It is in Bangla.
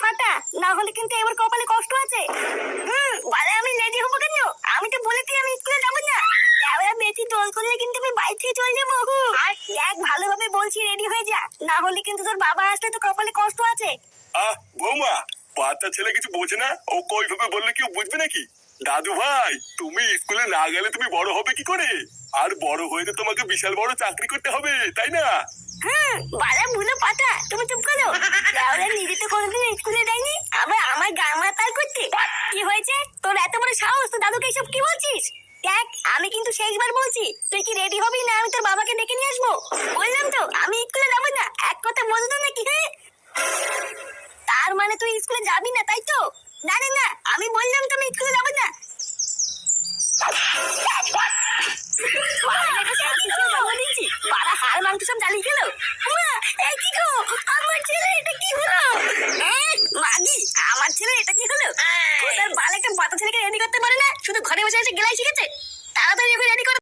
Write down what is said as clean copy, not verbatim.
ফাটা, না হলে কিন্তু এবার কপালে কষ্ট আছে। বলে আমি রেডি হবো কেন? আমি তো বলেছি আমি স্কুলে যাবো না। এবার বেশি দোল করলে কিন্তু আমি বাইরে থেকে চলে যাবো। আর দেখ ভালোভাবে বলছি রেডি হয়ে যা, না হলে কিন্তু তোর বাবা আসলে তো কপালে কষ্ট আছে। বৌমা, বাচ্চা ছেলে কিছু বোঝে না, ও কইভাবে বললে কেউ বুঝবে নাকি? দাদু ভাই, তুমি স্কুলে না গেলে তুমি বড় হবে কি করে? আর বড় হয়ে তো তোমাকে বিশাল বড় চাকরি করতে হবে, তাই না? বালা ভুলো পাতা, তুমি চুপ করো। ওরা নিজে তো কোনোদিন স্কুলে যায়নি, আবার আমার গান মাতাল করতে। কি হয়েছে তোর এত বড় সাহস? তো দাদুকে এসব কি বলছিস? দেখ আমি কিন্তু শেষবার বলছি, তুই কি রেডি হবি না আমি তোর বাবাকে ডেকে নিয়ে আসবো? বললাম তো আমি স্কুলে যাবো না, এক কথা বলতো নাকি? তার মানে তুই স্কুলে যাবি না তাই তো? না না না, আমি বললাম তো আমি স্কুলে যাবো না। পাড়া হার মাংস সব জ্বালিয়ে গেল। কি গো, আমার ছেলে এটা কি হলো? মাগি, আমার ছেলে এটা কি হলো? কোথার বাল একটা বাতা ছেলেকে রেডি করতে পারে না, শুধু ঘরে বসে এসে গেলাই শিখেছে। তাড়াতাড়ি ওকে রেডি করো।